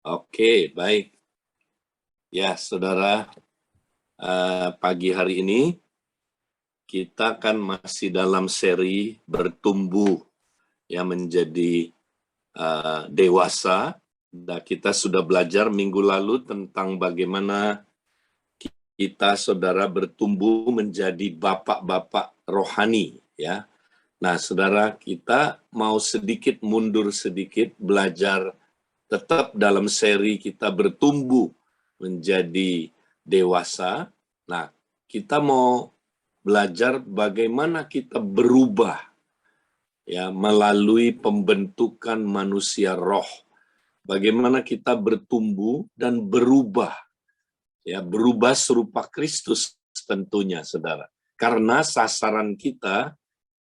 Oke, baik. Ya, saudara, pagi hari ini kita kan masih dalam seri bertumbuh ya menjadi dewasa. Dan kita sudah belajar minggu lalu tentang bagaimana kita, saudara, bertumbuh menjadi bapak-bapak rohani, ya. Nah, saudara, kita mau sedikit mundur sedikit belajar tetap dalam seri kita bertumbuh menjadi dewasa. Nah, kita mau belajar bagaimana kita berubah ya melalui pembentukan manusia roh. Bagaimana kita bertumbuh dan berubah ya, berubah serupa Kristus tentunya, saudara. Karena sasaran kita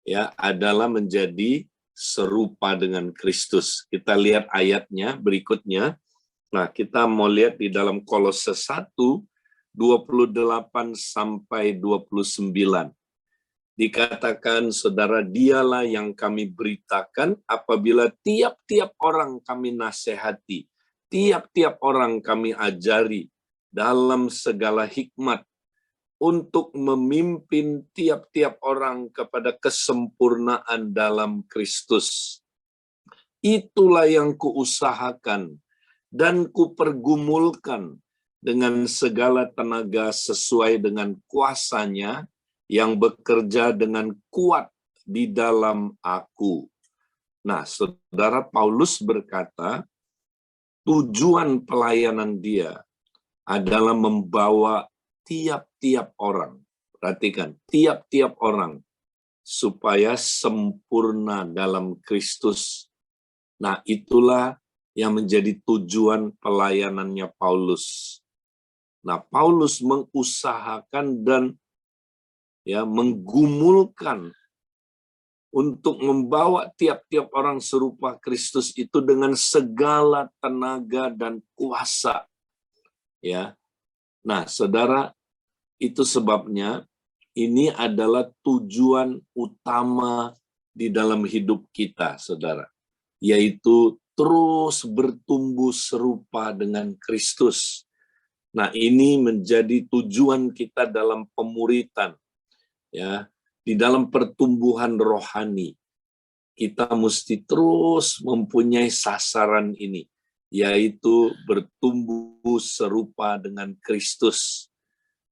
ya adalah menjadi serupa dengan Kristus. Kita lihat ayatnya berikutnya. Nah, kita mau lihat di dalam Kolose 1, 28 sampai 29. Dikatakan, saudara, dialah yang kami beritakan apabila tiap-tiap orang kami nasihati, tiap-tiap orang kami ajari dalam segala hikmat, untuk memimpin tiap-tiap orang kepada kesempurnaan dalam Kristus. Itulah yang kuusahakan dan kupergumulkan dengan segala tenaga sesuai dengan kuasanya yang bekerja dengan kuat di dalam aku. Nah, saudara, Paulus berkata, tujuan pelayanan dia adalah membawa tiap-tiap orang, perhatikan, tiap-tiap orang, supaya sempurna dalam Kristus. Nah, itulah yang menjadi tujuan pelayanannya Paulus. Nah, Paulus mengusahakan dan ya menggumulkan untuk membawa tiap-tiap orang serupa Kristus itu dengan segala tenaga dan kuasa. Ya. Nah, saudara, itu sebabnya ini adalah tujuan utama di dalam hidup kita, saudara, yaitu terus bertumbuh serupa dengan Kristus. Nah, ini menjadi tujuan kita dalam pemuritan, ya, di dalam pertumbuhan rohani. Kita mesti terus mempunyai sasaran ini, yaitu bertumbuh serupa dengan Kristus.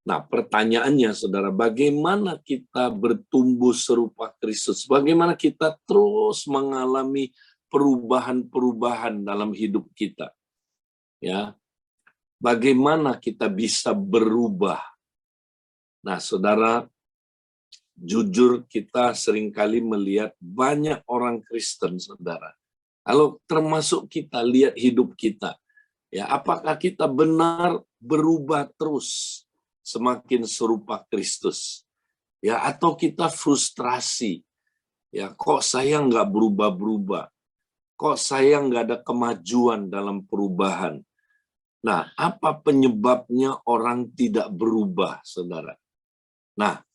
Nah, pertanyaannya, saudara, bagaimana kita bertumbuh serupa Kristus? Bagaimana kita terus mengalami perubahan-perubahan dalam hidup kita? Ya, bagaimana kita bisa berubah? Nah, saudara, jujur kita seringkali melihat banyak orang Kristen, saudara. Kalau termasuk kita lihat hidup kita, ya, apakah kita benar berubah terus semakin serupa Kristus, ya, atau kita frustrasi, ya, kok saya nggak berubah-berubah, kok saya nggak ada kemajuan dalam perubahan. Nah, apa penyebabnya orang tidak berubah, saudara? Nah,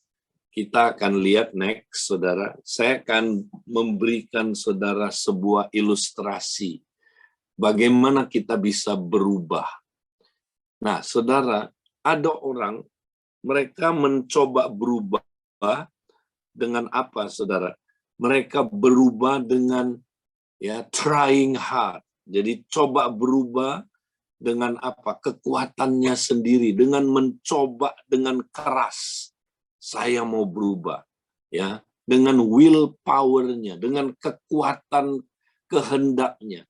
kita akan lihat next, saudara. Saya akan memberikan saudara sebuah ilustrasi bagaimana kita bisa berubah. Nah, saudara, ada orang, mereka mencoba berubah dengan apa, saudara? Mereka berubah dengan ya trying hard. Jadi coba berubah dengan apa? Kekuatannya sendiri, dengan mencoba dengan keras. Saya mau berubah, ya, dengan willpower-nya, dengan kekuatan kehendaknya.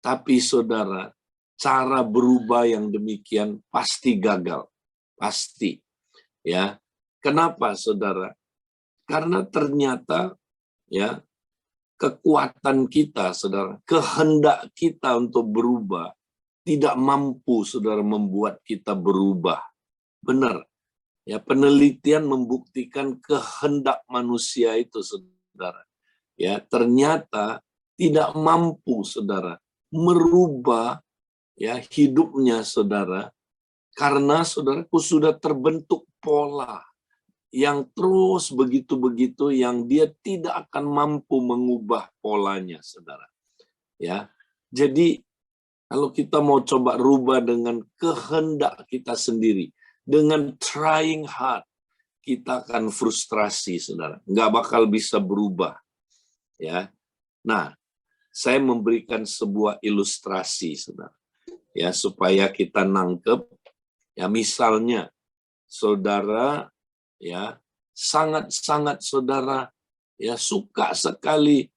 Tapi saudara, cara berubah yang demikian pasti gagal. Pasti. Ya. Kenapa, saudara? Karena ternyata ya kekuatan kita, saudara, kehendak kita untuk berubah tidak mampu, saudara, membuat kita berubah. Benar. Ya, penelitian membuktikan kehendak manusia itu, saudara, ya, ternyata tidak mampu, saudara, merubah ya hidupnya, saudara, karena saudaraku sudah terbentuk pola yang terus begitu-begitu, yang dia tidak akan mampu mengubah polanya, saudara. Ya, jadi Kalau kita mau coba rubah dengan kehendak kita sendiri, dengan trying hard, kita akan frustrasi, saudara. Nggak bakal bisa berubah. Ya. Nah, saya memberikan sebuah ilustrasi, saudara. Ya, supaya kita nangkep. Ya, misalnya, saudara, ya, sangat-sangat saudara, ya, suka sekali,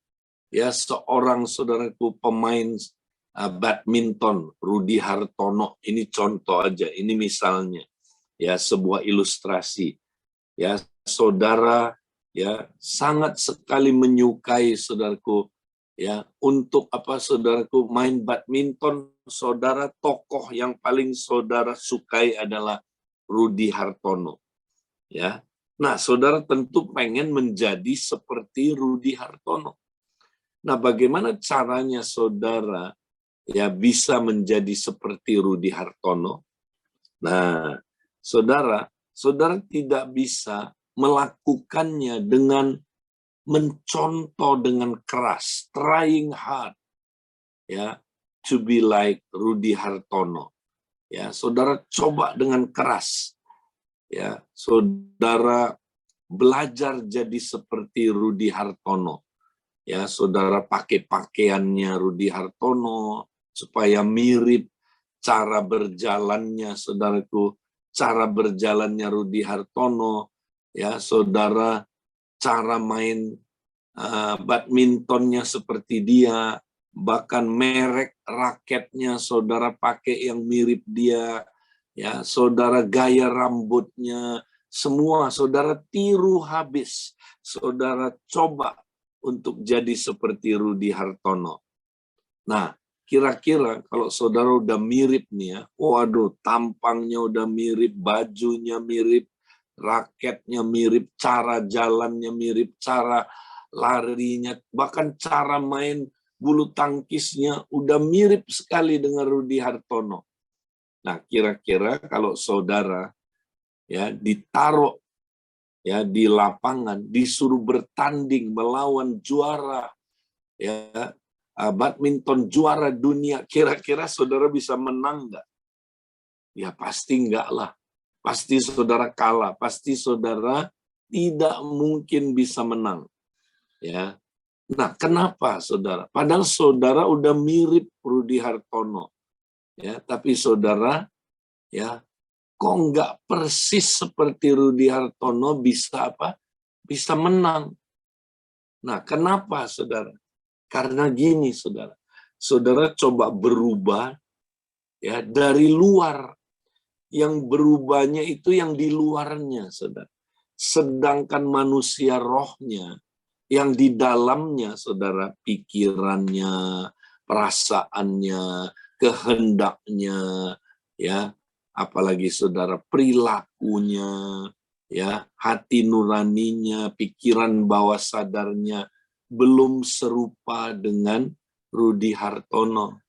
ya, seorang saudaraku pemain badminton, Rudi Hartono. Ini contoh aja, ini misalnya, ya, sebuah ilustrasi. Ya, saudara, ya, sangat sekali menyukai, saudaraku, ya, untuk apa, saudaraku, main badminton. Saudara, tokoh yang paling saudara sukai adalah Rudi Hartono, ya. Nah, saudara tentu pengen menjadi seperti Rudi Hartono. Nah, bagaimana caranya saudara, ya, bisa menjadi seperti Rudi Hartono? Nah, saudara tidak bisa melakukannya dengan mencontoh dengan keras, trying hard, ya, to be like Rudi Hartono. Ya, saudara coba dengan keras, ya, saudara belajar jadi seperti Rudi Hartono. Ya, saudara pakai pakaiannya Rudi Hartono supaya mirip cara berjalannya, saudaraku, cara berjalannya Rudi Hartono, ya, saudara, cara main badmintonnya seperti dia, bahkan merek raketnya saudara pakai yang mirip dia, ya, saudara gaya rambutnya, semua saudara tiru habis, saudara coba untuk jadi seperti Rudi Hartono. Nah, kira-kira kalau saudara udah mirip nih ya, waduh, tampangnya udah mirip, bajunya mirip, raketnya mirip, cara jalannya mirip, cara larinya, bahkan cara main bulu tangkisnya udah mirip sekali dengan Rudi Hartono. Nah, kira-kira kalau saudara, ya, ditaruh, ya, di lapangan, disuruh bertanding melawan juara, ya, badminton juara dunia, kira-kira saudara bisa menang nggak? Ya pasti enggak lah. Pasti saudara kalah, pasti saudara tidak mungkin bisa menang. Ya. Nah, kenapa saudara? Padahal saudara udah mirip Rudi Hartono. Ya, tapi saudara, ya, kok nggak persis seperti Rudi Hartono bisa apa? Bisa menang. Nah, kenapa saudara? Karena gini, saudara. Saudara coba berubah, ya, dari luar. Yang berubahnya itu yang di luarnya, saudara. Sedangkan manusia rohnya, yang di dalamnya, saudara, pikirannya, perasaannya, kehendaknya, ya, apalagi saudara, perilakunya, ya, hati nuraninya, pikiran bawah sadarnya, belum serupa dengan Rudi Hartono.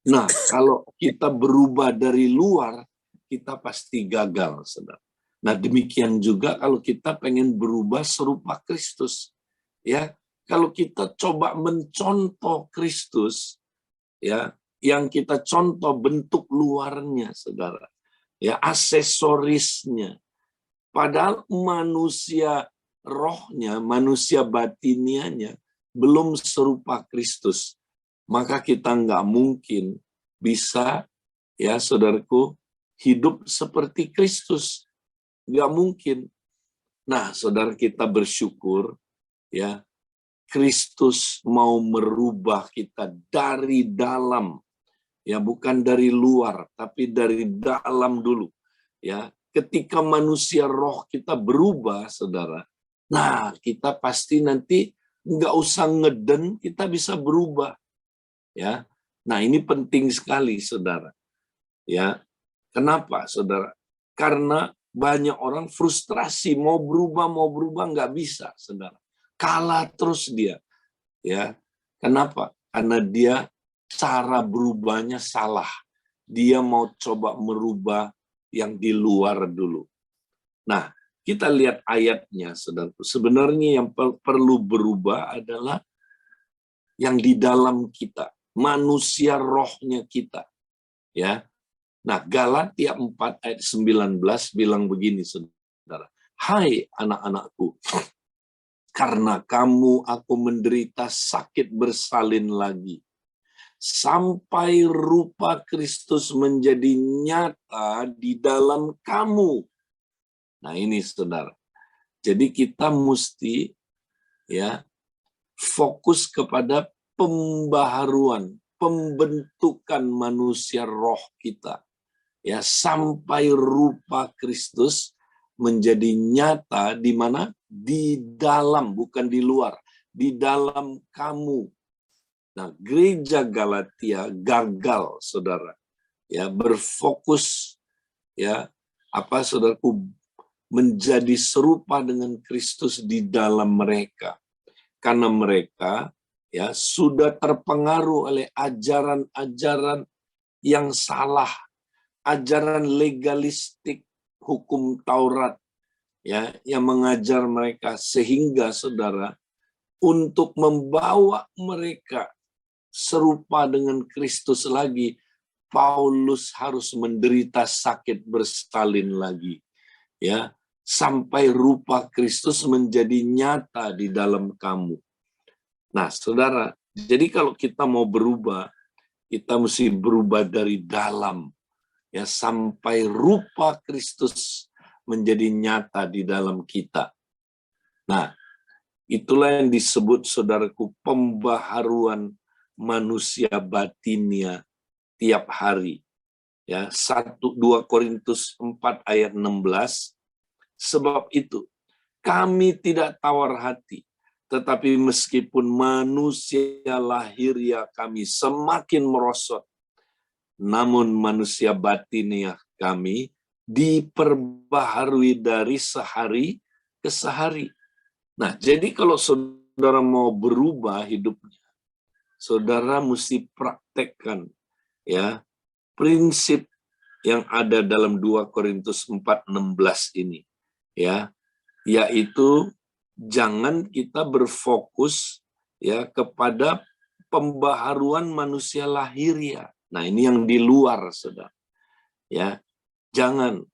Nah, kalau kita berubah dari luar, kita pasti gagal, saudara. Nah, demikian juga kalau kita pengen berubah serupa Kristus. Ya, kalau kita coba mencontoh Kristus, ya, yang kita contoh bentuk luarnya, saudara. Ya, aksesorisnya. Padahal manusia rohnya, manusia batinianya belum serupa Kristus. Maka kita nggak mungkin bisa, ya, saudaraku, hidup seperti Kristus. Nggak mungkin. Nah, saudara, kita bersyukur, ya, Kristus mau merubah kita dari dalam, ya, bukan dari luar, tapi dari dalam dulu. Ya, ketika manusia roh kita berubah, saudara, nah, kita pasti nanti nggak usah ngeden, kita bisa berubah. Ya, nah, ini penting sekali, saudara. Ya, kenapa, saudara? Karena banyak orang frustrasi, mau berubah nggak bisa, saudara. Kalah terus dia. Ya, kenapa? Karena dia cara berubahnya salah. Dia mau coba merubah yang di luar dulu. Nah, kita lihat ayatnya, saudara. Sebenarnya yang perlu berubah adalah yang di dalam kita. manusia rohnya kita. Ya. Nah, Galatia 4 ayat 19 bilang begini, saudara. Hai anak-anakku, karena kamu aku menderita sakit bersalin lagi, sampai rupa Kristus menjadi nyata di dalam kamu. Nah ini saudara. Jadi kita mesti ya fokus kepada pembaharuan, pembentukan manusia roh kita. Ya, sampai rupa Kristus menjadi nyata di mana? Di dalam, bukan di luar, di dalam kamu. Nah, gereja Galatia gagal, saudara, ya berfokus, ya apa saudaraku, menjadi serupa dengan Kristus di dalam mereka, karena mereka ya sudah terpengaruh oleh ajaran-ajaran yang salah, ajaran legalistik hukum Taurat, ya yang mengajar mereka, sehingga saudara untuk membawa mereka serupa dengan Kristus lagi, Paulus harus menderita sakit bersalin lagi, ya sampai rupa Kristus menjadi nyata di dalam kamu. Nah, saudara, jadi kalau kita mau berubah, kita mesti berubah dari dalam, ya sampai rupa Kristus menjadi nyata di dalam kita. Nah, itulah yang disebut, saudaraku, pembaharuan manusia batinnya tiap hari. Ya, 2 Korintus 4 ayat 16. Sebab itu, kami tidak tawar hati, tetapi meskipun manusia lahiriah kami semakin merosot, namun manusia batiniah kami diperbaharui dari sehari ke sehari. Nah, jadi kalau saudara mau berubah hidupnya, saudara mesti praktekkan ya prinsip yang ada dalam 2 Korintus 4:16 ini, ya, yaitu jangan kita berfokus ya kepada pembaharuan manusia lahiriah. Nah, ini yang di luar, saudara. Ya, jangan.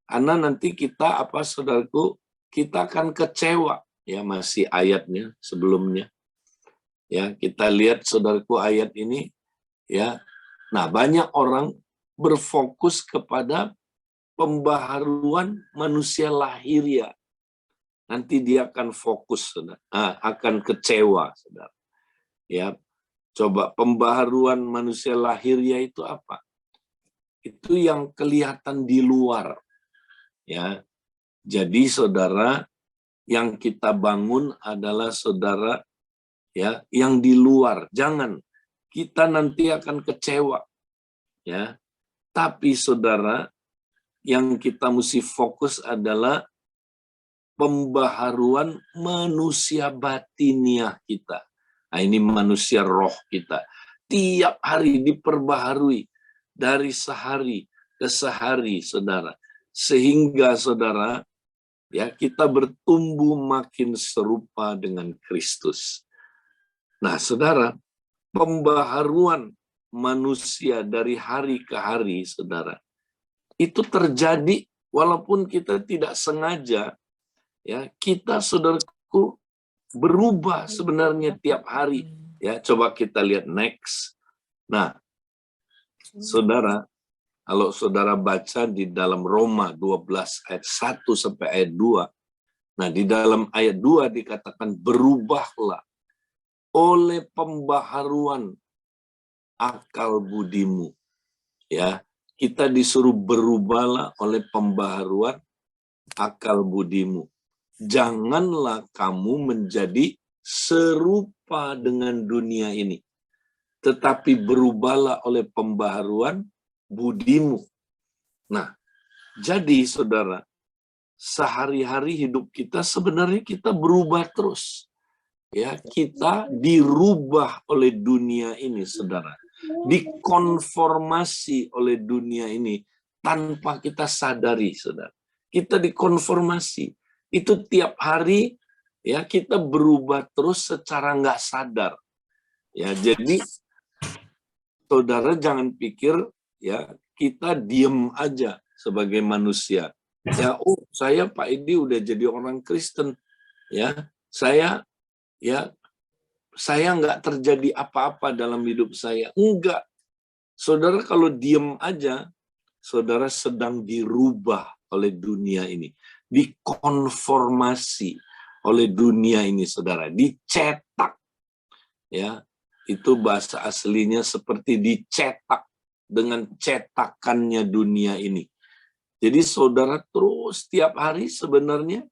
Karena nanti kita saudaraku, kita akan kecewa. Ya, masih ayatnya sebelumnya. Ya, kita lihat saudaraku ayat ini, ya. Nah, banyak orang berfokus kepada pembaharuan manusia lahiriah. Nanti dia akan fokus, saudara. Akan kecewa, saudara. Ya, coba pembaharuan manusia lahiriah itu apa? Itu yang kelihatan di luar. Ya, jadi saudara, yang kita bangun adalah saudara, ya, yang di luar. Jangan, kita nanti akan kecewa. Ya, tapi saudara, yang kita mesti fokus adalah pembaharuan manusia batiniah kita. Nah, ini manusia roh kita. Tiap hari diperbaharui dari sehari ke sehari, saudara. Sehingga saudara, ya kita bertumbuh makin serupa dengan Kristus. Nah, saudara, pembaharuan manusia dari hari ke hari, saudara, itu terjadi walaupun kita tidak sengaja. Ya, kita saudaraku berubah sebenarnya tiap hari. Ya, coba kita lihat next. Nah, saudara, kalau saudara baca di dalam Roma 12 ayat 1 sampai ayat 2. Nah, di dalam ayat 2 dikatakan berubahlah oleh pembaharuan akal budimu. Ya, kita disuruh berubahlah oleh pembaharuan akal budimu. Janganlah kamu menjadi serupa dengan dunia ini, tetapi berubahlah oleh pembaharuan budimu. Nah, jadi saudara, sehari-hari hidup kita sebenarnya kita berubah terus. Ya, kita dirubah oleh dunia ini, saudara. Dikonformasi oleh dunia ini tanpa kita sadari, saudara. Kita dikonformasi. Itu tiap hari ya kita berubah terus secara nggak sadar. Ya, jadi saudara jangan pikir ya kita diem aja sebagai manusia. Ya, oh saya Pak Edi udah jadi orang Kristen, ya saya nggak terjadi apa-apa dalam hidup saya. Enggak, saudara kalau diem aja, saudara sedang dirubah oleh dunia ini, dikonformasi oleh dunia ini, saudara, dicetak. Ya, itu bahasa aslinya seperti dicetak dengan cetakannya dunia ini. Jadi saudara terus tiap hari sebenarnya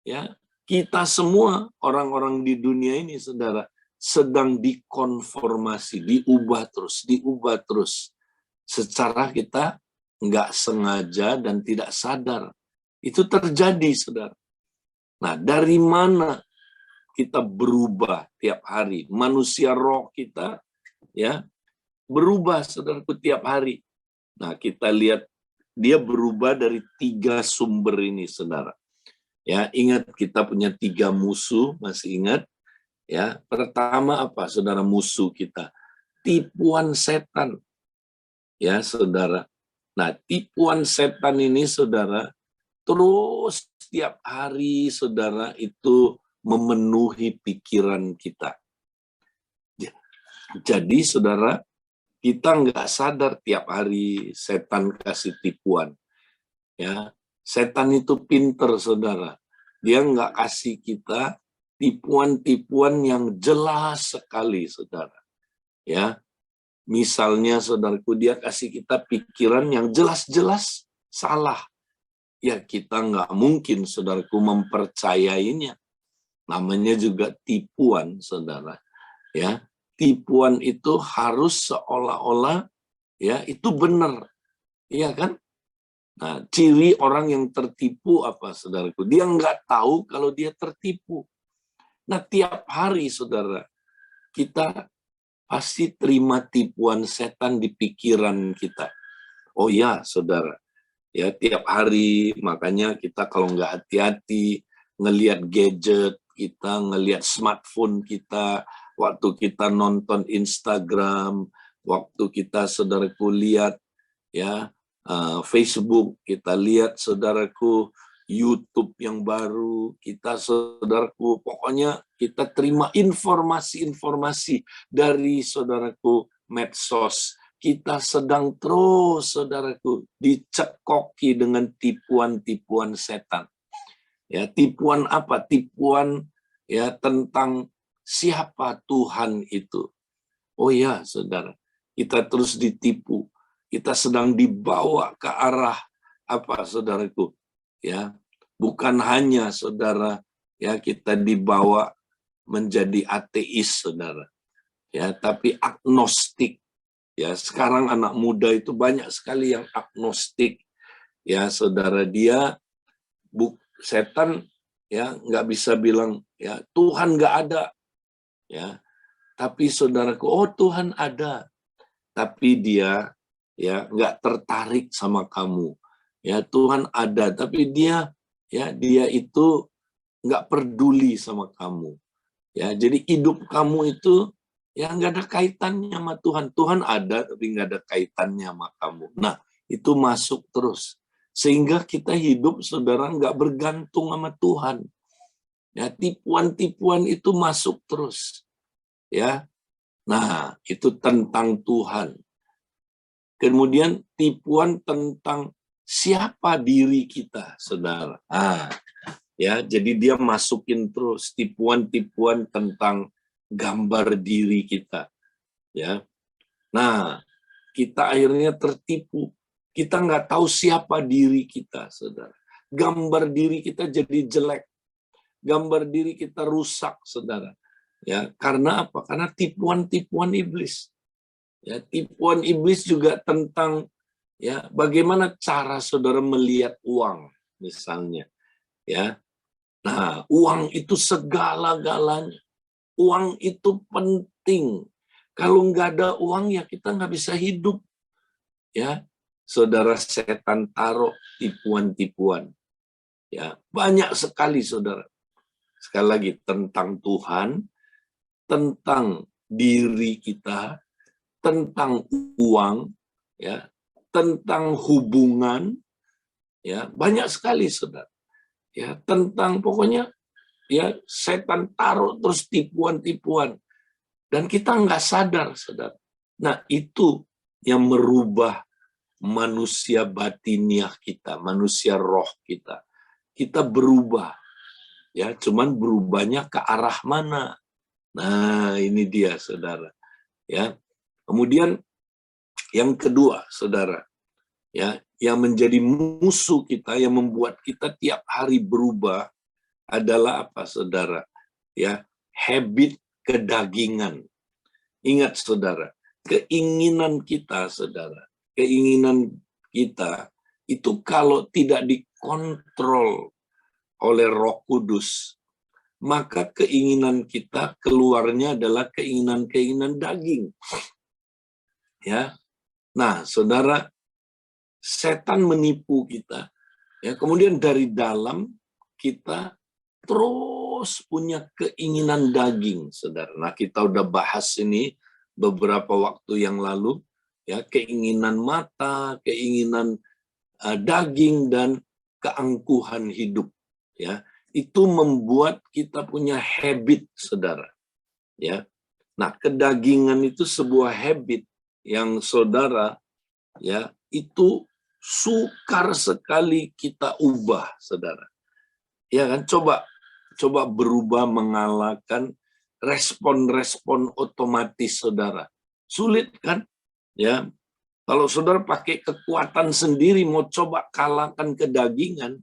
ya kita semua orang-orang di dunia ini saudara sedang dikonformasi, diubah terus secara kita nggak sengaja dan tidak sadar. Itu terjadi saudara. Nah, dari mana kita berubah tiap hari? Manusia roh kita ya berubah saudaraku tiap hari. Nah, kita lihat dia berubah dari 3 sumber ini saudara. Ya, ingat kita punya 3 musuh, masih ingat? Ya, pertama apa saudara musuh kita? Tipuan setan. Ya, saudara. Nah, tipuan setan ini saudara terus setiap hari saudara itu memenuhi pikiran kita. Jadi saudara, kita nggak sadar tiap hari setan kasih tipuan. Ya, setan itu pinter saudara. Dia nggak kasih kita tipuan-tipuan yang jelas sekali saudara. Ya, misalnya saudaraku dia kasih kita pikiran yang jelas-jelas salah. Ya kita nggak mungkin saudaraku mempercayainya. Namanya juga tipuan saudara. Ya, tipuan itu harus seolah-olah ya itu benar. Iya kan? Nah, ciri orang yang tertipu apa saudaraku? Dia nggak tahu kalau dia tertipu. Nah, tiap hari saudara, kita pasti terima tipuan setan di pikiran kita. Oh ya saudara, ya tiap hari makanya kita kalau nggak hati-hati ngelihat gadget kita, ngelihat smartphone kita, waktu kita nonton Instagram, waktu kita saudaraku lihat ya Facebook, kita lihat saudaraku YouTube yang baru, kita saudaraku pokoknya kita terima informasi-informasi dari saudaraku medsos. Kita sedang terus, saudaraku, dicekoki dengan tipuan-tipuan setan. Ya, tipuan apa? Tipuan ya tentang siapa Tuhan itu. Oh ya, saudara, kita terus ditipu. Kita sedang dibawa ke arah apa, saudaraku? Ya, bukan hanya saudara, ya kita dibawa menjadi ateis, saudara. Ya, tapi agnostik. Ya, sekarang anak muda itu banyak sekali yang agnostik. Ya, saudara, dia setan ya nggak bisa bilang ya Tuhan nggak ada. Ya, tapi saudaraku, oh Tuhan ada. Tapi dia ya nggak tertarik sama kamu. Ya, Tuhan ada, tapi dia itu nggak peduli sama kamu. Ya, jadi hidup kamu itu ya nggak ada kaitannya sama Tuhan. Tuhan ada tapi nggak ada kaitannya sama kamu. Nah, itu masuk terus. Sehingga kita hidup, saudara, nggak bergantung sama Tuhan. Ya, tipuan-tipuan itu masuk terus. Ya, nah itu tentang Tuhan. Kemudian tipuan tentang siapa diri kita, saudara. Ya, jadi dia masukin terus tipuan-tipuan tentang gambar diri kita, ya. Nah, kita akhirnya tertipu. Kita nggak tahu siapa diri kita, saudara. Gambar diri kita jadi jelek. Gambar diri kita rusak, saudara. Ya, karena apa? Karena tipuan-tipuan iblis. Ya, tipuan iblis juga tentang ya bagaimana cara saudara melihat uang, misalnya. Ya, nah, uang itu segala-galanya. Uang itu penting. Kalau nggak ada uang ya kita nggak bisa hidup. Ya, saudara, setan taruh tipuan-tipuan. Ya, banyak sekali saudara. Sekali lagi tentang Tuhan, tentang diri kita, tentang uang, ya, tentang hubungan, ya, banyak sekali, saudara. Ya, tentang pokoknya ya setan taruh terus tipuan-tipuan dan kita nggak sadar, saudara. Nah, itu yang merubah manusia batiniah kita, manusia roh kita. Kita berubah, ya, cuman berubahnya ke arah mana? Nah, ini dia, saudara. Ya, kemudian yang kedua, saudara, ya, yang menjadi musuh kita, yang membuat kita tiap hari berubah adalah apa, saudara? Ya, habit kedagingan. Ingat, saudara, keinginan kita, saudara, keinginan kita itu kalau tidak dikontrol oleh Roh Kudus, maka keinginan kita keluarnya adalah keinginan-keinginan daging. Ya. Nah, saudara, setan menipu kita. Ya, kemudian dari dalam kita terus punya keinginan daging, saudara. Nah, kita udah bahas ini beberapa waktu yang lalu, ya, keinginan mata, keinginan daging dan keangkuhan hidup, ya. Itu membuat kita punya habit, saudara. Ya. Nah, kedagingan itu sebuah habit yang, saudara, ya, itu sukar sekali kita ubah, saudara. Ya kan, coba berubah mengalahkan respon-respon otomatis, saudara. Sulit kan? Ya. Kalau saudara pakai kekuatan sendiri mau coba kalahkan kedagingan,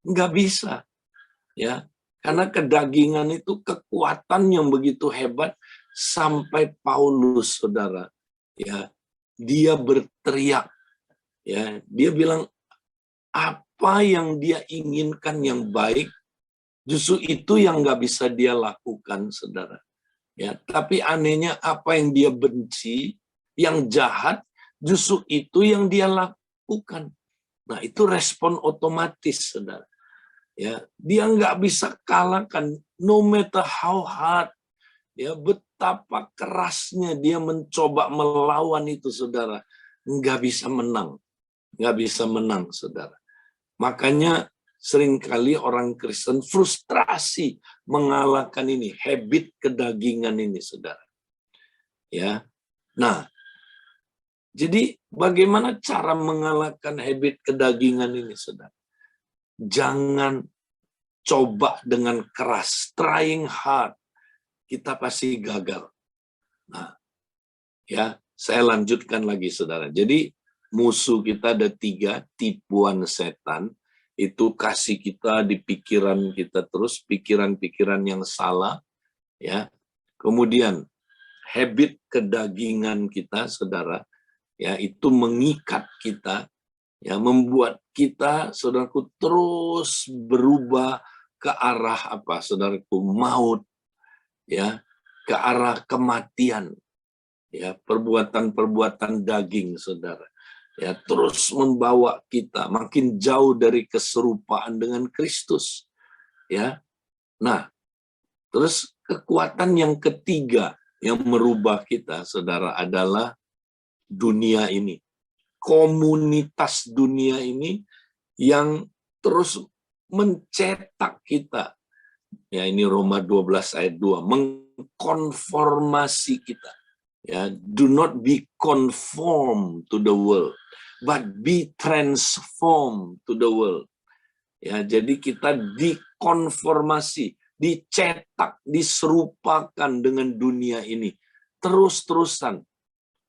nggak bisa. Ya, karena kedagingan itu kekuatan yang begitu hebat sampai Paulus, saudara, ya, dia berteriak, ya, dia bilang apa yang dia inginkan yang baik, justru itu yang nggak bisa dia lakukan, saudara. Ya, tapi anehnya apa yang dia benci, yang jahat, justru itu yang dia lakukan. Nah, itu respon otomatis, saudara. Ya, dia nggak bisa kalahkan, no matter how hard, ya, betapa kerasnya dia mencoba melawan itu, saudara, nggak bisa menang, saudara. Makanya seringkali orang Kristen frustrasi mengalahkan ini, habit kedagingan ini, saudara. Ya, nah, jadi bagaimana cara mengalahkan habit kedagingan ini, saudara? Jangan coba dengan keras, trying hard, kita pasti gagal. Nah, ya, saya lanjutkan lagi, saudara. Jadi musuh kita ada 3, tipuan setan, itu kasih kita di pikiran kita terus, pikiran-pikiran yang salah, ya. Kemudian habit kedagingan kita, saudara, ya, itu mengikat kita, ya, membuat kita, saudaraku, terus berubah ke arah apa, saudaraku, maut, ya, ke arah kematian, ya, perbuatan-perbuatan daging, saudara, ya, terus membawa kita makin jauh dari keserupaan dengan Kristus, ya. Nah, terus kekuatan yang ketiga yang merubah kita, saudara, adalah dunia ini. Komunitas dunia ini yang terus mencetak kita. Ya, ini Roma 12 ayat 2, mengkonformasi kita. Ya, do not be conformed to the world, but be transformed to the world. Ya, jadi kita dikonformasi, dicetak, diserupakan dengan dunia ini terus-terusan.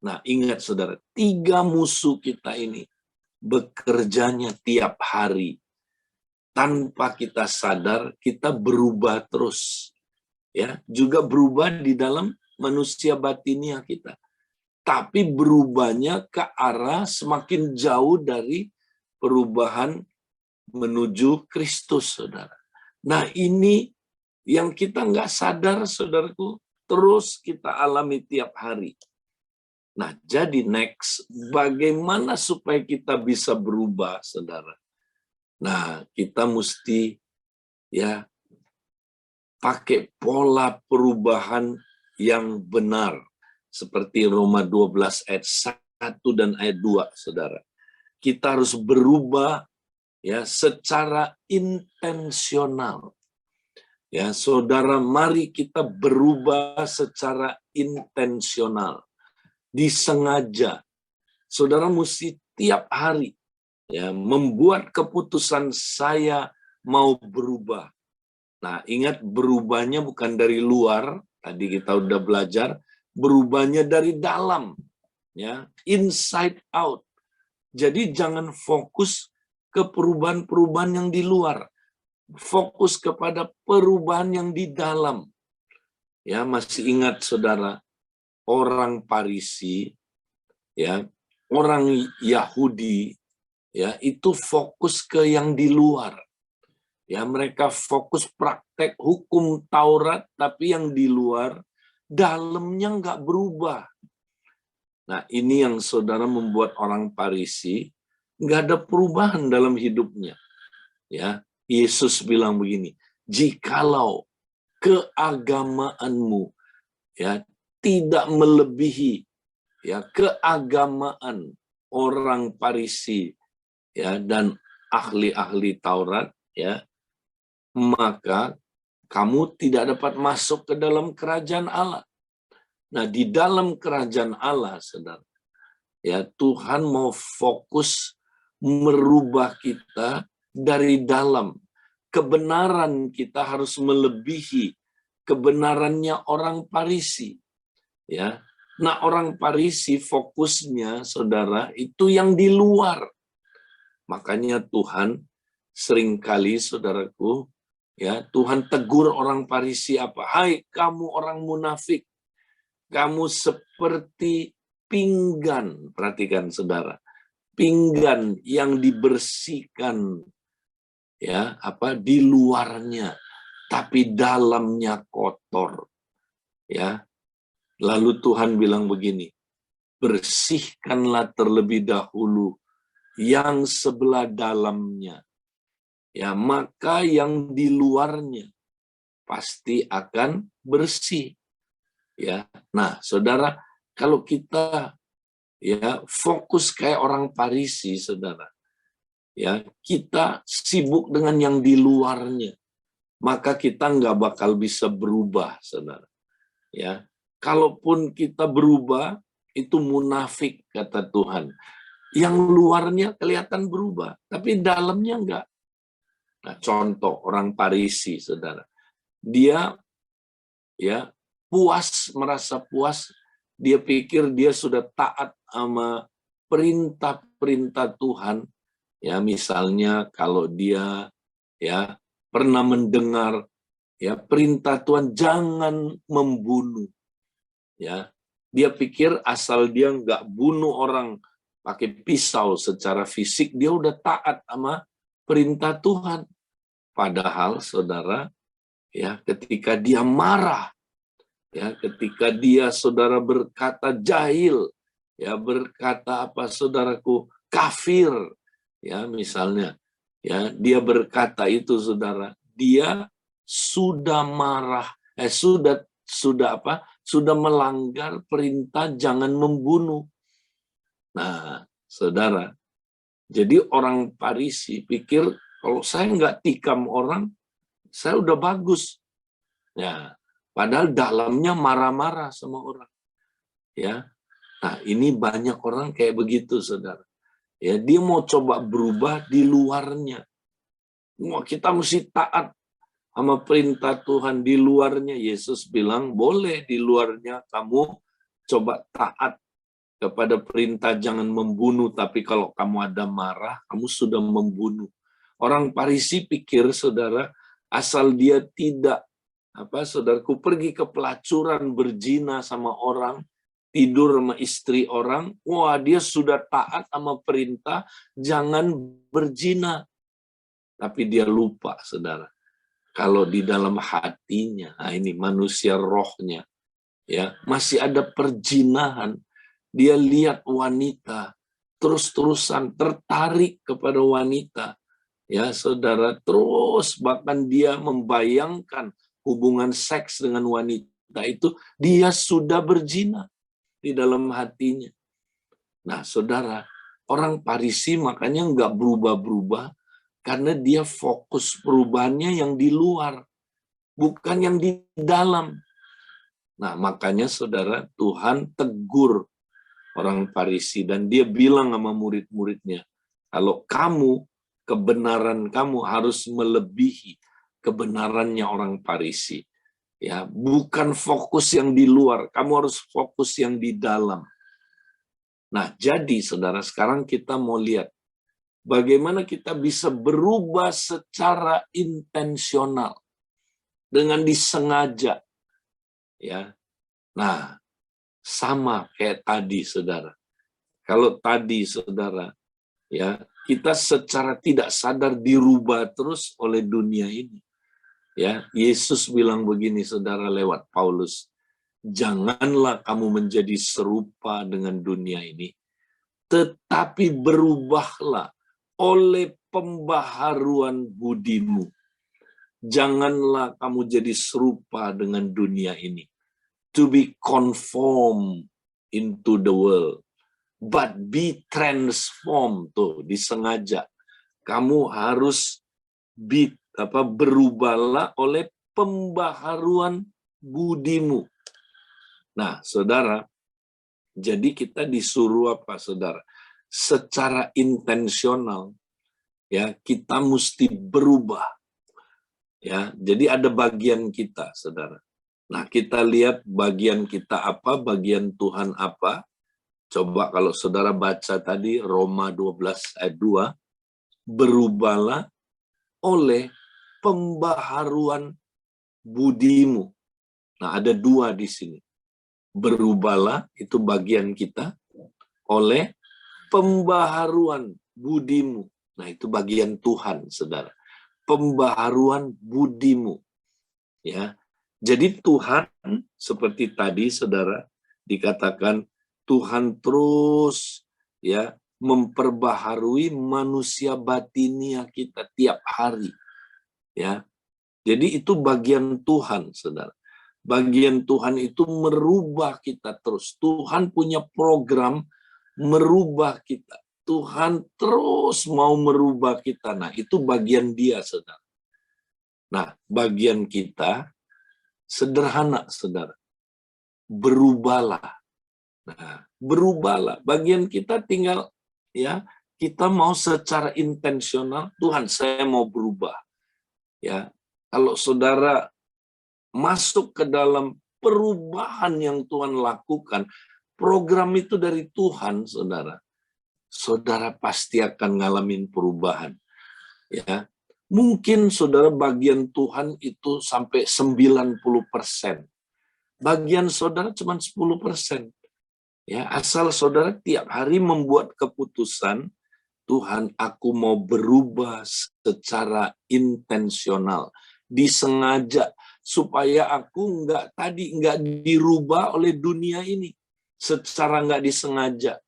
Nah, ingat, saudara, 3 musuh kita ini bekerjanya tiap hari. Tanpa kita sadar, kita berubah terus. Ya, juga berubah di dalam manusia batiniah kita. Tapi berubahnya ke arah semakin jauh dari perubahan menuju Kristus, saudara. Nah, ini yang kita nggak sadar, saudaraku, terus kita alami tiap hari. Nah, jadi next, bagaimana supaya kita bisa berubah, saudara? Nah, kita mesti, ya, pakai pola perubahan yang benar. seperti Roma 12 ayat 1 dan ayat 2, Saudara. Kita harus berubah ya secara intensional. Ya, Saudara, mari kita berubah secara intensional, disengaja. Saudara mesti tiap hari ya membuat keputusan, saya mau berubah. Nah, ingat, berubahnya bukan dari luar, tadi kita udah belajar, berubahnya dari dalam, ya, inside out. Jadi jangan fokus ke perubahan-perubahan yang di luar. Fokus kepada perubahan yang di dalam. Ya, masih ingat Saudara, orang Farisi, ya, orang Yahudi, ya, itu fokus ke yang di luar. Ya, mereka fokus praktek hukum Taurat, tapi yang di luar, dalamnya nggak berubah. Nah, ini yang Saudara membuat orang Farisi nggak ada perubahan dalam hidupnya. Ya, Yesus bilang begini, jikalau keagamaanmu ya tidak melebihi ya keagamaan orang Farisi ya dan ahli-ahli Taurat, ya, maka kamu tidak dapat masuk ke dalam kerajaan Allah. Nah, di dalam kerajaan Allah, Saudara, ya, Tuhan mau fokus merubah kita dari dalam. Kebenaran kita harus melebihi kebenarannya orang Farisi. Ya. Nah, orang Farisi fokusnya, Saudara, itu yang di luar. Makanya Tuhan seringkali, saudaraku, ya, Tuhan tegur orang Farisi apa? Hai kamu orang munafik, kamu seperti pinggan. Perhatikan Saudara, pinggan yang dibersihkan ya apa di luarnya, tapi dalamnya kotor. Ya. Lalu Tuhan bilang begini, bersihkanlah terlebih dahulu yang sebelah dalamnya. Ya, maka yang di luarnya pasti akan bersih. Ya. Nah, Saudara, kalau kita ya fokus kayak orang Farisi, Saudara, ya, kita sibuk dengan yang di luarnya, maka kita nggak bakal bisa berubah, Saudara. Ya, kalaupun kita berubah, itu munafik, kata Tuhan. Yang luarnya kelihatan berubah, tapi dalamnya enggak. Nah, contoh orang Farisi, Saudara. Dia ya puas, merasa puas, dia pikir dia sudah taat sama perintah-perintah Tuhan. Ya, misalnya kalau dia ya pernah mendengar ya perintah Tuhan jangan membunuh. Ya, dia pikir asal dia nggak bunuh orang pakai pisau secara fisik, dia udah taat sama perintah Tuhan. Padahal, Saudara, ya ketika dia marah, ya ketika dia, Saudara, berkata jahil, ya berkata apa, Saudaraku, kafir, ya misalnya, ya dia berkata itu, Saudara, dia sudah marah, sudah melanggar perintah jangan membunuh. Nah, Saudara, jadi orang Farisi pikir kalau saya nggak tikam orang, saya udah bagus. Ya, padahal dalamnya marah-marah sama orang. Ya, nah ini banyak orang kayak begitu, Saudara. Ya, dia mau coba berubah di luarnya. Wah, kita mesti taat sama perintah Tuhan di luarnya. Yesus bilang, boleh di luarnya kamu coba taat kepada perintah jangan membunuh, tapi kalau kamu ada marah, kamu sudah membunuh. Orang Farisi pikir, Saudara, asal dia tidak, saudaraku, pergi ke pelacuran, berzina sama orang, tidur sama istri orang, wah dia sudah taat sama perintah jangan berzina. Tapi dia lupa, Saudara, kalau di dalam hatinya, nah ini manusia rohnya, ya masih ada perzinahan. Dia lihat wanita, terus-terusan tertarik kepada wanita. Ya, Saudara, terus bahkan dia membayangkan hubungan seks dengan wanita itu, dia sudah berzina. di dalam hatinya. Nah, saudara, orang Farisi makanya nggak berubah-berubah karena dia fokus perubahannya yang di luar, bukan yang di dalam. Nah, makanya saudara, Tuhan tegur orang Farisi dan dia bilang sama murid-muridnya, kalau kamu, kebenaran kamu harus melebihi kebenarannya orang Farisi. Ya, bukan fokus yang di luar, kamu harus fokus yang di dalam. Nah, jadi saudara, sekarang kita mau lihat bagaimana kita bisa berubah secara intensional dengan disengaja. Ya. Nah, sama kayak tadi, saudara. Kalau tadi, saudara, ya, kita secara tidak sadar dirubah terus oleh dunia ini. Ya, Yesus bilang begini, saudara, lewat Paulus, janganlah kamu menjadi serupa dengan dunia ini, tetapi berubahlah oleh pembaharuan budimu. Janganlah kamu jadi serupa dengan dunia ini. To be conformed into the world, but be transformed. Tuh, disengaja. Kamu harus berubahlah oleh pembaharuan budimu. Nah, saudara, jadi kita disuruh apa, saudara? Secara intensional, ya, kita mesti berubah. Ya, jadi ada bagian kita, saudara. Nah, kita lihat bagian kita apa, bagian Tuhan apa. Coba kalau saudara baca tadi Roma 12 ayat 2, berubahlah oleh pembaharuan budimu. Nah, ada dua di sini. Berubahlah, itu bagian kita, oleh pembaharuan budimu. Nah, itu bagian Tuhan, saudara. Pembaharuan budimu. Ya. Jadi Tuhan, seperti tadi, saudara, dikatakan Tuhan terus ya memperbaharui manusia batinia kita tiap hari. Ya. Jadi itu bagian Tuhan, saudara. Bagian Tuhan itu merubah kita terus. Tuhan punya program merubah kita. Tuhan terus mau merubah kita. Nah, itu bagian Dia, saudara. Nah, bagian kita sederhana, saudara. Berubahlah. Nah, berubahlah. Bagian kita tinggal, ya, kita mau secara intensional, Tuhan, saya mau berubah. Ya, kalau saudara masuk ke dalam perubahan yang Tuhan lakukan, program itu dari Tuhan, saudara. Saudara pasti akan ngalamin perubahan. Ya, mungkin saudara bagian Tuhan itu sampai 90%. Bagian saudara cuma 10%. Ya, asal saudara tiap hari membuat keputusan, Tuhan, aku mau berubah secara intensional, disengaja, supaya aku nggak dirubah oleh dunia ini secara nggak disengaja.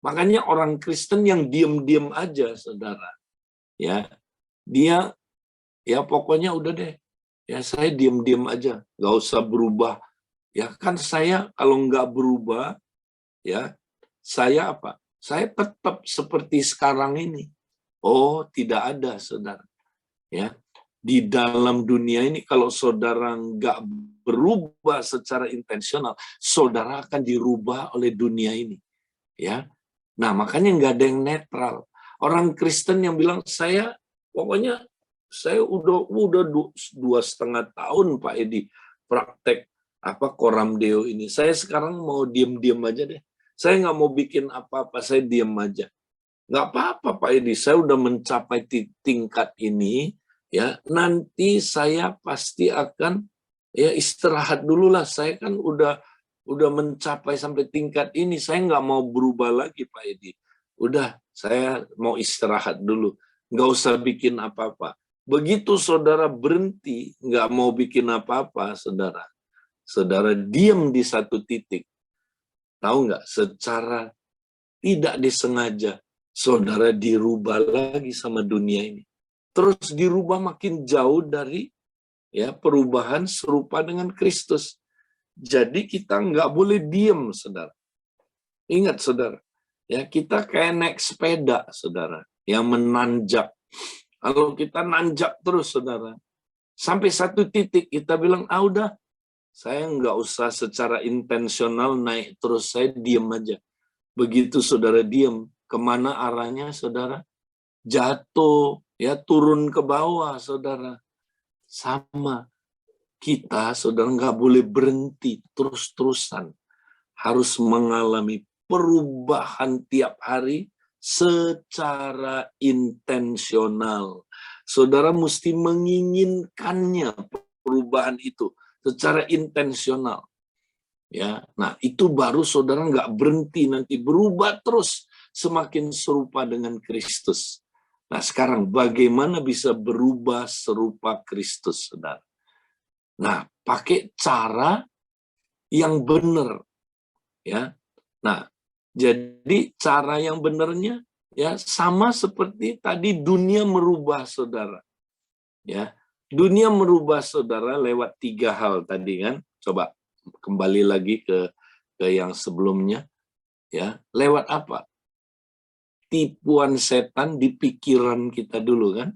Makanya orang Kristen yang diam-diam aja, saudara, ya, dia ya pokoknya udah deh, ya saya diam-diam aja, nggak usah berubah. Ya kan saya kalau nggak berubah, ya saya apa? Saya tetap seperti sekarang ini. Oh, tidak ada, saudara. Ya, di dalam dunia ini kalau saudara nggak berubah secara intensional, saudara akan dirubah oleh dunia ini. Ya, nah makanya nggak ada yang netral. Orang Kristen yang bilang pokoknya saya udah 2,5 tahun Pak Edi praktek Koram Deo ini. Saya sekarang mau diam-diam aja deh. Saya nggak mau bikin apa-apa, saya diam aja. Nggak apa-apa Pak Edi, saya udah mencapai tingkat ini, ya nanti saya pasti akan ya istirahat dulu lah. Saya kan udah mencapai sampai tingkat ini, saya nggak mau berubah lagi Pak Edi. Udah, saya mau istirahat dulu, nggak usah bikin apa-apa. Begitu saudara berhenti, nggak mau bikin apa-apa, saudara diam di satu titik. Tahu nggak, secara tidak disengaja, saudara dirubah lagi sama dunia ini. Terus dirubah makin jauh dari ya perubahan serupa dengan Kristus. Jadi kita nggak boleh diem, saudara. Ingat, saudara, ya kita kayak naik sepeda, saudara, yang menanjak. Kalau kita nanjak terus, saudara, sampai satu titik kita bilang, udah, saya nggak usah secara intensional naik terus, saya diem aja. Begitu saudara diem, kemana arahnya, saudara? Jatuh, ya turun ke bawah, saudara. Sama, kita, saudara, nggak boleh berhenti terus-terusan. Harus mengalami perubahan tiap hari secara intensional. Saudara mesti menginginkannya perubahan itu secara intensional. Ya, nah itu baru saudara nggak berhenti, nanti berubah terus semakin serupa dengan Kristus. Nah sekarang bagaimana bisa berubah serupa Kristus, saudara? Nah pakai cara yang benar, ya. Nah jadi cara yang benarnya ya sama seperti tadi dunia merubah saudara, ya. Dunia merubah saudara lewat 3 hal tadi kan. Coba kembali lagi ke yang sebelumnya, ya. Lewat apa? Tipuan setan di pikiran kita dulu kan,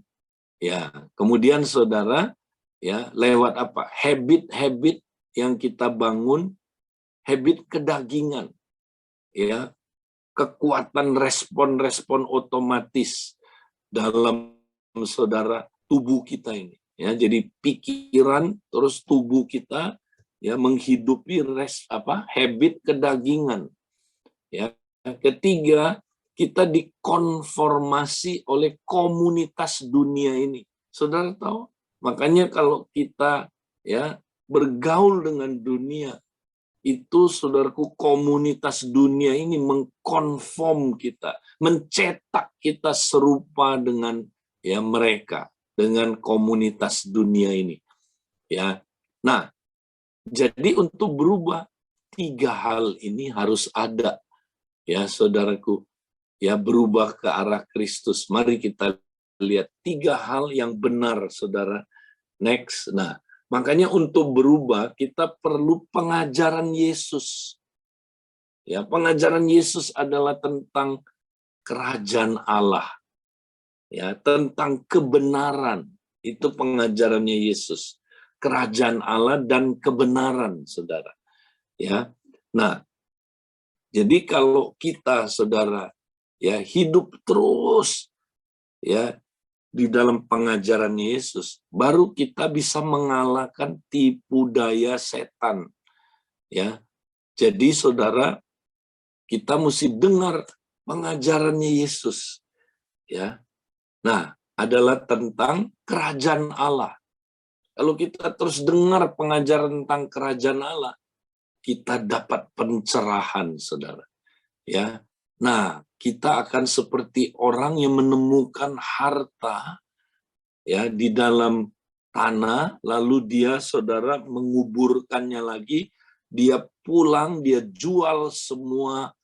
ya. Kemudian saudara, ya, lewat apa? Habit-habit yang kita bangun, habit kedagingan, ya, kekuatan respon-respon otomatis dalam saudara tubuh kita ini, ya. Jadi pikiran terus tubuh kita, ya, menghidupi habit kedagingan, ya. Ketiga, kita dikonformasi oleh komunitas dunia ini. Saudara tahu? Makanya kalau kita, ya, bergaul dengan dunia, itu saudaraku, komunitas dunia ini mengkonform kita, mencetak kita serupa dengan, ya, mereka, dengan komunitas dunia ini, ya. Nah, jadi untuk berubah 3 hal ini harus ada, ya saudaraku, ya, berubah ke arah Kristus. Mari kita lihat 3 hal yang benar, saudara. Next. Nah, makanya untuk berubah kita perlu pengajaran Yesus. Ya, pengajaran Yesus adalah tentang kerajaan Allah. Ya, tentang kebenaran. Itu pengajarannya Yesus. Kerajaan Allah dan kebenaran, saudara. Ya. Nah, jadi kalau kita, saudara, ya, hidup terus, ya, di dalam pengajaran Yesus, baru kita bisa mengalahkan tipu daya setan, ya. Jadi saudara, kita mesti dengar pengajarannya Yesus, ya. Nah, adalah tentang kerajaan Allah. Kalau kita terus dengar pengajaran tentang kerajaan Allah, kita dapat pencerahan, saudara, ya. Nah, kita akan seperti orang yang menemukan harta, ya, di dalam tanah, lalu dia, saudara, menguburkannya lagi, dia pulang, dia jual semua,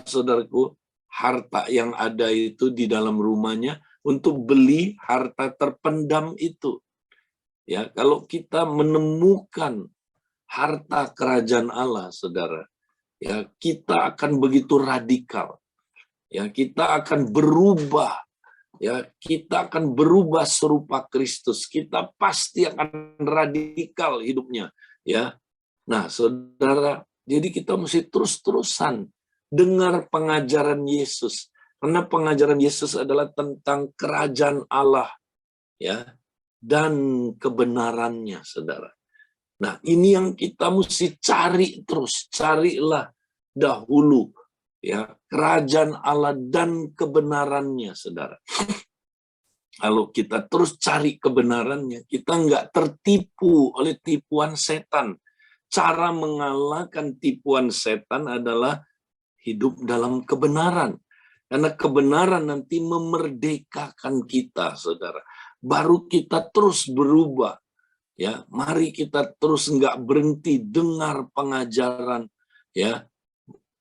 saudaraku, harta yang ada itu di dalam rumahnya untuk beli harta terpendam itu. Ya, kalau kita menemukan harta kerajaan Allah, saudara, ya, kita akan begitu radikal. Ya, kita akan berubah. Ya, kita akan berubah serupa Kristus. Kita pasti akan radikal hidupnya, ya. Nah, saudara, jadi kita mesti terus-terusan dengar pengajaran Yesus. Karena pengajaran Yesus adalah tentang kerajaan Allah, ya, dan kebenarannya, saudara. Nah, ini yang kita mesti cari terus. Carilah dahulu, ya, kerajaan Allah dan kebenarannya, saudara. Kalau kita terus cari kebenarannya, kita nggak tertipu oleh tipuan setan. Cara mengalahkan tipuan setan adalah hidup dalam kebenaran. Karena kebenaran nanti memerdekakan kita, saudara. Baru kita terus berubah. Ya, mari kita terus nggak berhenti dengar pengajaran, ya,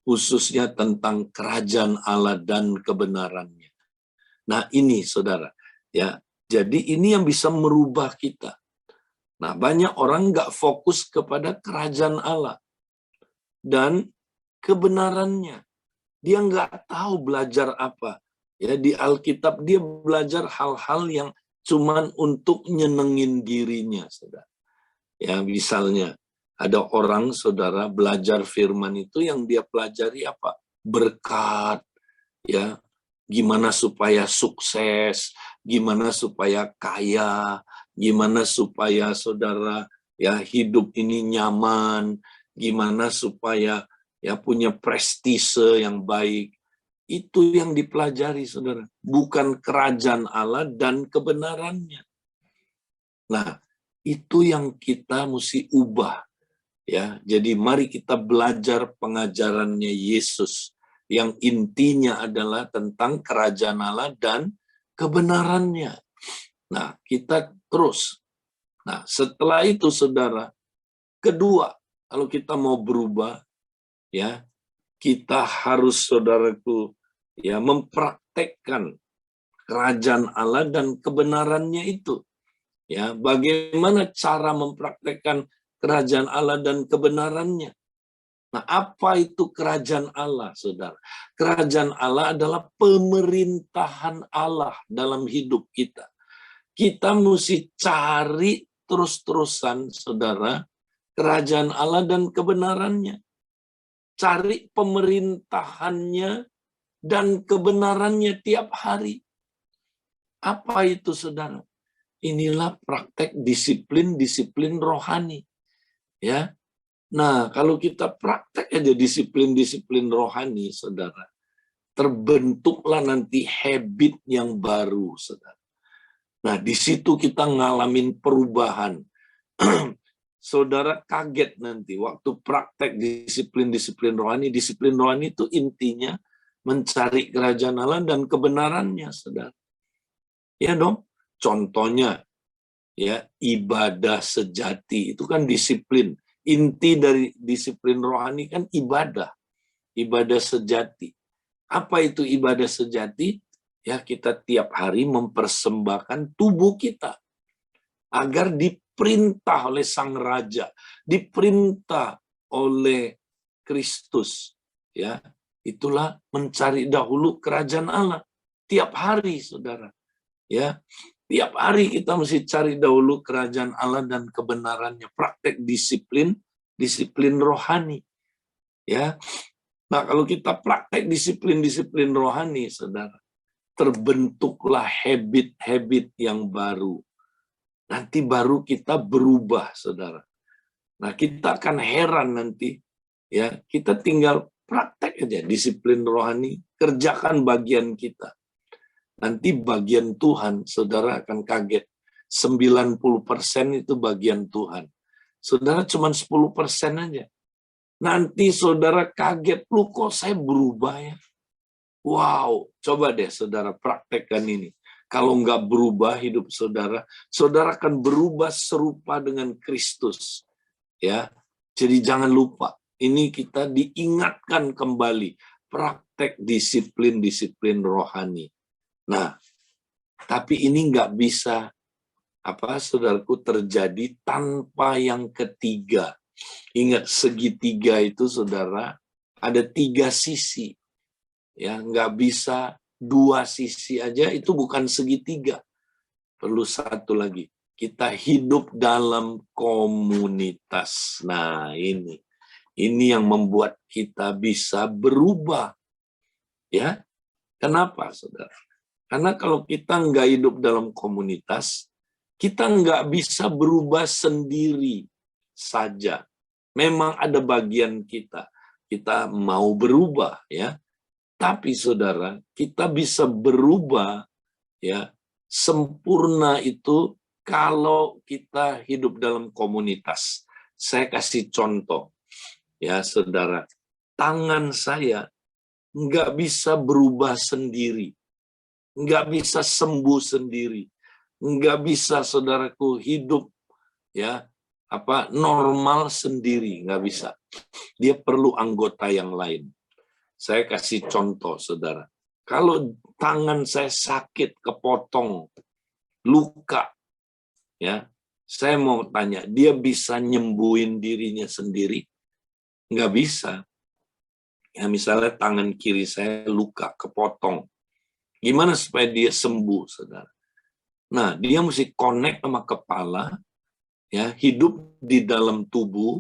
khususnya tentang kerajaan Allah dan kebenarannya. Nah, ini saudara, ya, jadi ini yang bisa merubah kita. Nah, banyak orang nggak fokus kepada kerajaan Allah dan kebenarannya. Dia nggak tahu belajar apa. Ya, di Alkitab dia belajar hal-hal yang cuman untuk nyenengin dirinya, saudara. Ya, misalnya ada orang, saudara, belajar firman itu yang dia pelajari apa? Berkat, ya, gimana supaya sukses, gimana supaya kaya, gimana supaya saudara ya hidup ini nyaman, gimana supaya ya punya prestise yang baik. Itu yang dipelajari, saudara, bukan kerajaan Allah dan kebenarannya. Nah, itu yang kita mesti ubah, ya. Jadi mari kita belajar pengajarannya Yesus yang intinya adalah tentang kerajaan Allah dan kebenarannya. Nah, kita terus. Nah, setelah itu, saudara, kedua, kalau kita mau berubah, ya, kita harus, saudaraku, ya, mempraktekkan kerajaan Allah dan kebenarannya itu. Ya, bagaimana cara mempraktekkan kerajaan Allah dan kebenarannya? Nah, apa itu kerajaan Allah, saudara? Kerajaan Allah adalah pemerintahan Allah dalam hidup kita. Kita mesti cari terus-terusan, saudara, kerajaan Allah dan kebenarannya. Cari pemerintahannya dan kebenarannya tiap hari. Apa itu, saudara? Inilah praktek disiplin-disiplin rohani. Ya. Nah, kalau kita praktek aja disiplin-disiplin rohani, saudara, terbentuklah nanti habit yang baru, saudara. Nah, di situ kita ngalamin perubahan. Saudara kaget nanti waktu praktek disiplin-disiplin rohani. Disiplin rohani itu intinya mencari kerajaan Allah dan kebenarannya, saudara. Ya dong, contohnya ya ibadah sejati itu kan disiplin. Inti dari disiplin rohani kan ibadah sejati. Apa itu ibadah sejati? Ya, kita tiap hari mempersembahkan tubuh kita agar diperintah oleh Sang Raja, diperintah oleh Kristus. Ya, itulah mencari dahulu kerajaan Allah tiap hari, saudara. Ya, tiap hari kita mesti cari dahulu kerajaan Allah dan kebenarannya. Praktek disiplin rohani. Ya. Nah, kalau kita praktek disiplin rohani, saudara, terbentuklah habit-habit yang baru. Nanti baru kita berubah, saudara. Nah, kita akan heran nanti, ya, kita tinggal praktek aja disiplin rohani, kerjakan bagian kita. Nanti bagian Tuhan, saudara akan kaget. 90% itu bagian Tuhan. Saudara cuma 10% aja. Nanti saudara kaget, lu kok saya berubah ya? Wow, coba deh saudara praktekkan ini. Kalau nggak berubah hidup saudara, saudara akan berubah serupa dengan Kristus. Ya, jadi jangan lupa. Ini kita diingatkan kembali praktek disiplin rohani. Nah, tapi ini nggak bisa, saudaraku, terjadi tanpa yang ketiga. Ingat, segitiga itu, saudara, ada 3 sisi. Ya, nggak bisa 2 sisi aja, itu bukan segitiga. Perlu 1 lagi. Kita hidup dalam komunitas. Nah, ini yang membuat kita bisa berubah. Ya, kenapa, saudara? Karena kalau kita nggak hidup dalam komunitas, kita nggak bisa berubah sendiri saja. Memang ada bagian kita mau berubah, ya. Tapi saudara, kita bisa berubah, ya, sempurna itu kalau kita hidup dalam komunitas. Saya kasih contoh, ya, saudara. Tangan saya nggak bisa berubah sendiri. Nggak bisa sembuh sendiri, nggak bisa, saudaraku, hidup ya normal sendiri, nggak bisa. Dia perlu anggota yang lain. Saya kasih contoh, saudara. Kalau tangan saya sakit, kepotong, luka, ya, Saya mau tanya, dia bisa nyembuhin dirinya sendiri? Nggak bisa. Ya, misalnya tangan kiri saya luka, kepotong. Gimana supaya dia sembuh, saudara? Nah, dia mesti connect sama kepala, ya, hidup di dalam tubuh.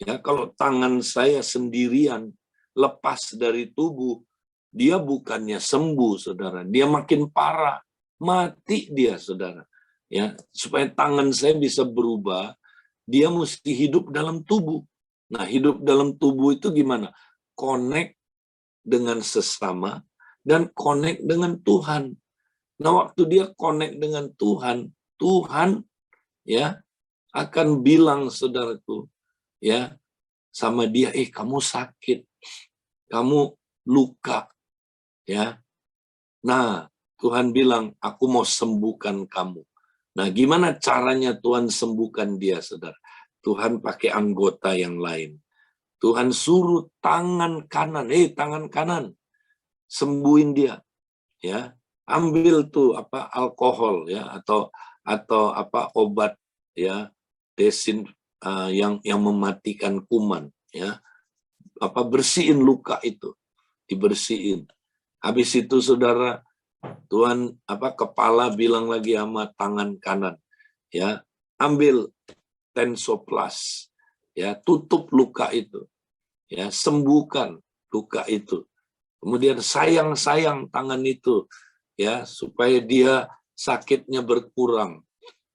Ya, kalau tangan saya sendirian lepas dari tubuh, dia bukannya sembuh, saudara. Dia makin parah, mati dia, saudara. Ya, supaya tangan saya bisa berubah, dia mesti hidup dalam tubuh. Nah, hidup dalam tubuh itu gimana? Connect dengan sesama dan connect dengan Tuhan. Nah, waktu dia connect dengan Tuhan, Tuhan ya akan bilang, saudaraku, ya, sama dia, kamu sakit, kamu luka, ya. Nah, Tuhan bilang, aku mau sembuhkan kamu. Nah, gimana caranya Tuhan sembuhkan dia, saudara? Tuhan pakai anggota yang lain. Tuhan suruh tangan kanan, tangan kanan, sembuhin dia, ya. Ambil tuh alkohol, ya, atau obat, ya, desin yang mematikan kuman, ya. Bersihin luka itu, dibersihin. Habis itu, saudara, Tuhan kepala bilang lagi sama tangan kanan, ya, ambil tensoplas, ya, tutup luka itu, ya, sembuhkan luka itu. Kemudian sayang tangan itu, ya, supaya dia sakitnya berkurang,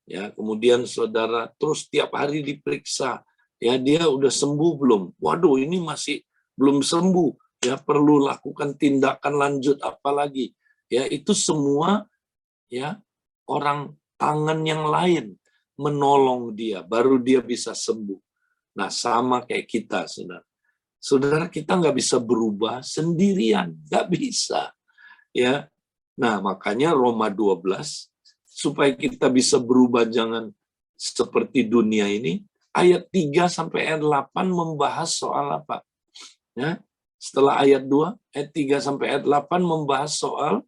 ya. Kemudian saudara terus tiap hari diperiksa, ya, dia udah sembuh belum? Waduh, ini masih belum sembuh, ya, perlu lakukan tindakan lanjut apa lagi, ya. Itu semua, ya, orang tangan yang lain menolong dia, baru dia bisa sembuh. Nah, sama kayak kita, saudara. Saudara, kita nggak bisa berubah sendirian, nggak bisa, ya. Nah, makanya Roma 12, supaya kita bisa berubah jangan seperti dunia ini, ayat 3 sampai ayat 8 membahas soal apa? Ya, setelah ayat 2, ayat 3 sampai ayat 8 membahas soal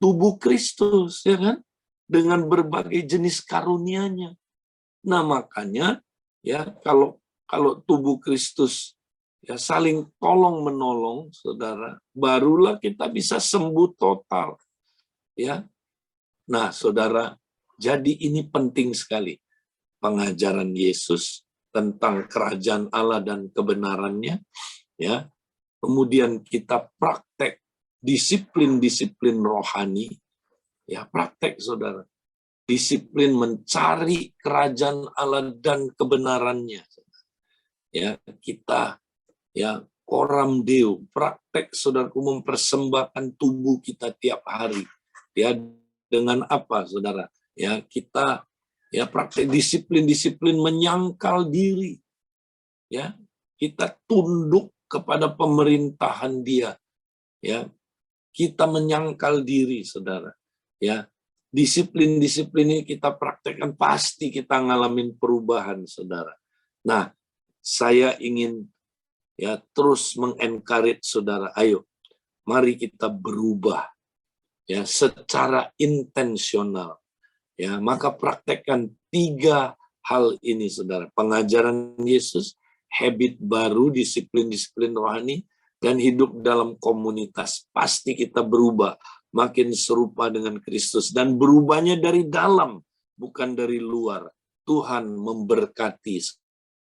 tubuh Kristus, ya kan? Dengan berbagai jenis karunia-Nya. Nah, makanya, ya, kalau tubuh Kristus, ya, saling tolong menolong, saudara, barulah kita bisa sembuh total, ya. Nah, saudara, jadi ini penting sekali pengajaran Yesus tentang kerajaan Allah dan kebenarannya, ya. Kemudian kita praktek disiplin-disiplin rohani, ya, praktek, saudara. Disiplin mencari kerajaan Allah dan kebenarannya. Ya, kita, ya, coram Deo, praktek, saudaraku, mempersembahkan tubuh kita tiap hari. Ya, dengan apa, saudara? Ya, kita, ya, praktek disiplin-disiplin menyangkal diri. Ya, kita tunduk kepada pemerintahan Dia. Ya, kita menyangkal diri, saudara. Ya, disiplin-disiplin ini kita praktekkan, pasti kita ngalamin perubahan, saudara. Nah, saya ingin, ya, terus mengencourage saudara, ayo, mari kita berubah, ya, secara intensional. Ya, maka praktekkan 3 hal ini, saudara. Pengajaran Yesus, habit baru, disiplin-disiplin rohani, dan hidup dalam komunitas. Pasti kita berubah, makin serupa dengan Kristus, dan berubahnya dari dalam, bukan dari luar. Tuhan memberkati,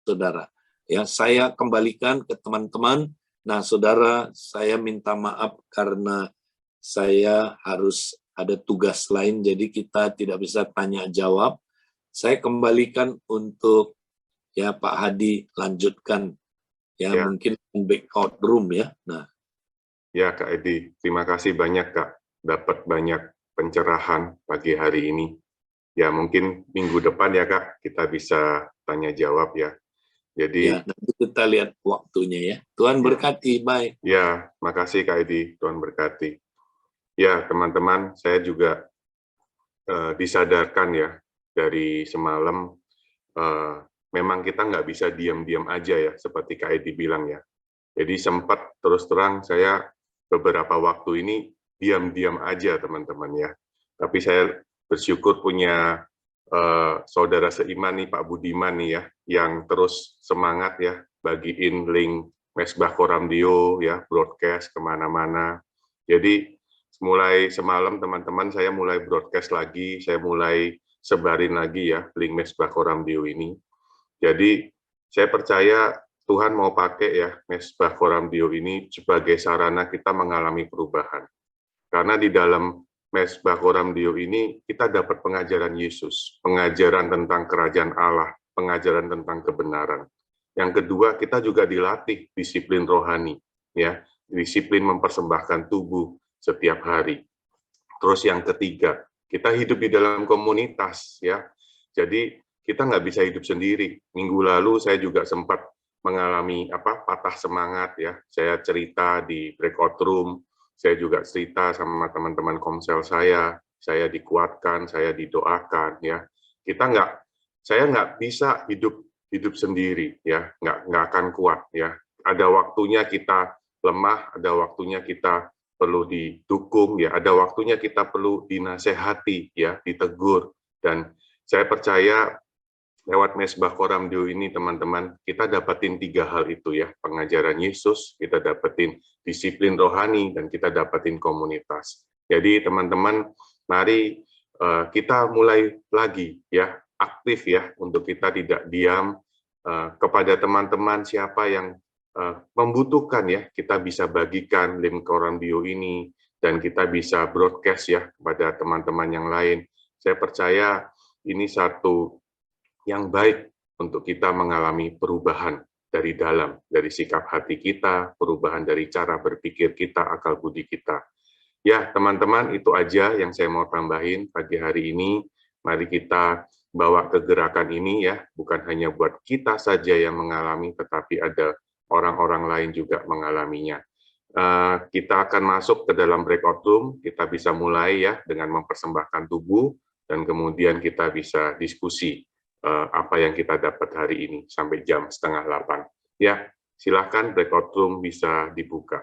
saudara. Ya, saya kembalikan ke teman-teman. Nah, saudara, saya minta maaf karena saya harus ada tugas lain, jadi kita tidak bisa tanya jawab. Saya kembalikan untuk, ya, Pak Hadi lanjutkan, ya, mungkin breakout room, ya. Nah, ya, Kak Edi, terima kasih banyak, Kak. Dapat banyak pencerahan pagi hari ini. Ya, mungkin minggu depan, ya, Kak, kita bisa tanya jawab, ya. Jadi, ya, nanti kita lihat waktunya, ya. Tuhan berkati, bye. Ya, makasih Kak Edi, Tuhan berkati. Ya, teman-teman, saya juga disadarkan, ya, dari semalam, memang kita nggak bisa diam-diam aja, ya, seperti Kak Edi bilang, ya. Jadi sempat terus terang saya beberapa waktu ini diam-diam aja, teman-teman, ya. Tapi saya bersyukur punya saudara seiman nih Pak Budiman nih ya, yang terus semangat ya bagiin link Mesbah Koramdio ya, broadcast kemana-mana. Jadi mulai semalam teman-teman saya mulai broadcast lagi, saya mulai sebarin lagi ya link Mesbah Koramdio ini. Jadi saya percaya Tuhan mau pakai ya Mesbah Koramdio ini sebagai sarana kita mengalami perubahan. Karena di dalam Mesbah Koramdio ini kita dapat pengajaran Yesus, pengajaran tentang kerajaan Allah, pengajaran tentang kebenaran. Yang kedua, kita juga dilatih disiplin rohani, ya, disiplin mempersembahkan tubuh setiap hari. Terus yang ketiga, kita hidup di dalam komunitas, ya. Jadi kita nggak bisa hidup sendiri. Minggu lalu saya juga sempat mengalami patah semangat, ya. Saya cerita di breakout room. Saya juga cerita sama teman-teman komsel saya dikuatkan, saya didoakan, ya. Saya nggak bisa hidup sendiri, ya, nggak akan kuat, ya. Ada waktunya kita lemah, ada waktunya kita perlu didukung, ya. Ada waktunya kita perlu dinasehati, ya, ditegur. Dan saya percaya lewat Mesbah Koramdio ini teman-teman, kita dapetin 3 hal itu ya, pengajaran Yesus, kita dapetin disiplin rohani, dan kita dapetin komunitas. Jadi teman-teman, mari kita mulai lagi ya, aktif ya, untuk kita tidak diam, kepada teman-teman siapa yang membutuhkan ya, kita bisa bagikan link Koramdio ini, dan kita bisa broadcast ya, kepada teman-teman yang lain. Saya percaya ini satu yang baik untuk kita mengalami perubahan dari dalam, dari sikap hati kita, perubahan dari cara berpikir kita, akal budi kita. Ya, teman-teman, itu aja yang saya mau tambahin pagi hari ini. Mari kita bawa kegerakan ini ya, bukan hanya buat kita saja yang mengalami, tetapi ada orang-orang lain juga mengalaminya. Kita akan masuk ke dalam breakout room, kita bisa mulai ya dengan mempersembahkan tubuh, dan kemudian kita bisa diskusi apa yang kita dapat hari ini sampai jam 7:30. Ya, silakan breakout room bisa dibuka.